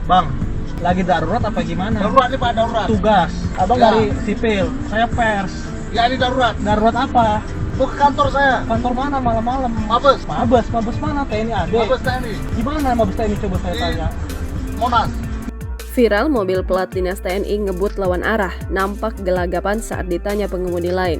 Bang, lagi darurat apa gimana? Darurat nih Pak, darurat. Tugas. Abang Ya. dari sipil, saya pers. Ya ini darurat. Darurat apa? Mau ke kantor saya. Kantor mana malam-malam? Mabes. Mabes mana? TNI AD. Mabes TNI. Gimana Mabes TNI coba saya Di tanya? Monas. Viral mobil plat dinas TNI ngebut lawan arah, nampak gelagapan saat ditanya pengemudi lain.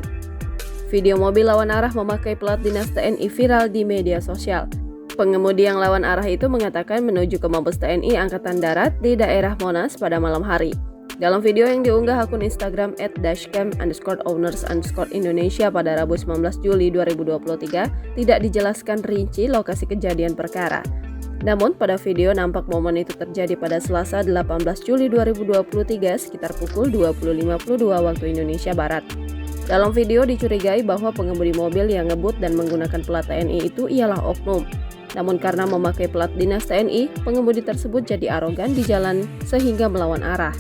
Video mobil lawan arah memakai plat dinas TNI viral di media sosial. Pengemudi yang lawan arah itu mengatakan menuju ke Mabes TNI Angkatan Darat di daerah Monas pada malam hari. Dalam video yang diunggah akun Instagram @dashcam_owners_Indonesia pada Rabu 19 Juli 2023, tidak dijelaskan rinci lokasi kejadian perkara. Namun pada video nampak momen itu terjadi pada Selasa 18 Juli 2023 sekitar pukul 20.52 waktu Indonesia Barat. Dalam video dicurigai bahwa pengemudi mobil yang ngebut dan menggunakan plat TNI itu ialah oknum. Namun karena memakai plat dinas TNI, pengemudi tersebut jadi arogan di jalan sehingga melawan arah.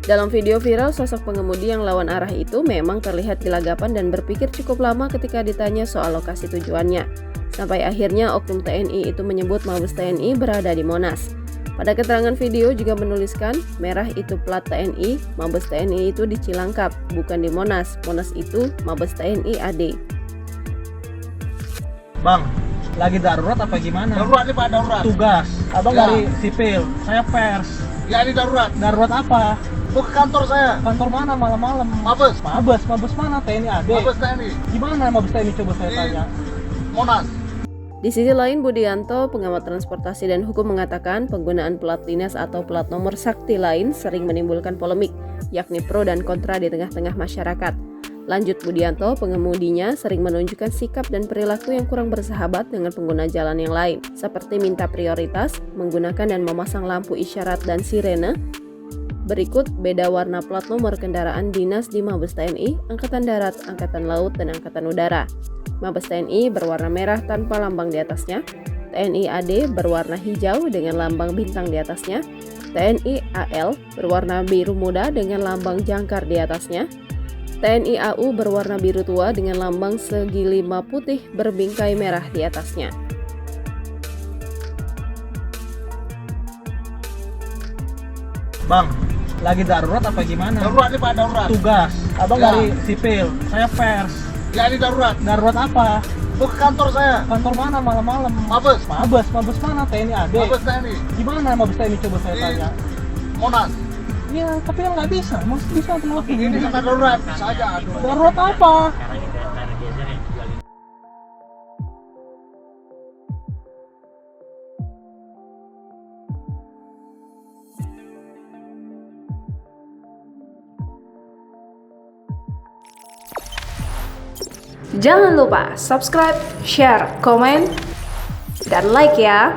Dalam video viral, sosok pengemudi yang lawan arah itu memang terlihat gelagapan dan berpikir cukup lama ketika ditanya soal lokasi tujuannya. Sampai akhirnya oknum TNI itu menyebut Mabes TNI berada di Monas. Pada keterangan video juga menuliskan, merah itu plat TNI, Mabes TNI itu di Cilangkap, bukan di Monas. Monas itu Mabes TNI AD. Bang, lagi darurat apa gimana? Darurat nih Pak, darurat. Tugas. Abang Ya. dari sipil, saya pers. Ya ini darurat. Darurat apa? Mau ke kantor saya. Kantor mana malam-malam? Mabes. Mabes mana? TNI AD. Mabes TNI. Gimana Mabes TNI coba saya Di tanya? Monas. Di sisi lain, Budianto, pengamat transportasi dan hukum mengatakan penggunaan plat dinas atau plat nomor sakti lain sering menimbulkan polemik, yakni pro dan kontra di tengah-tengah masyarakat. Lanjut Budianto, pengemudinya sering menunjukkan sikap dan perilaku yang kurang bersahabat dengan pengguna jalan yang lain, seperti minta prioritas, menggunakan dan memasang lampu isyarat dan sirene. Berikut beda warna plat nomor kendaraan dinas di Mabes TNI, Angkatan Darat, Angkatan Laut, dan Angkatan Udara. Mabes TNI berwarna merah tanpa lambang di atasnya, TNI AD berwarna hijau dengan lambang bintang di atasnya, TNI AL berwarna biru muda dengan lambang jangkar di atasnya, TNI AU berwarna biru tua dengan lambang segi lima putih berbingkai merah di atasnya. Bang, lagi darurat apa gimana? Darurat nih Pak, darurat. Tugas. Abang Ya. dari sipil, saya pers. Ya ini darurat. Darurat apa? Mau ke kantor saya. Kantor mana malam-malam? Mabes. Mabes mana? TNI AD. Mabes TNI. Gimana Mabes TNI coba saya Di tanya? Monas. Ya, tapi yang nggak bisa. Mas bisa melakukan Ini karena darurat saja. Aduh. darurat apa? Jangan lupa subscribe, share, komen, dan like ya.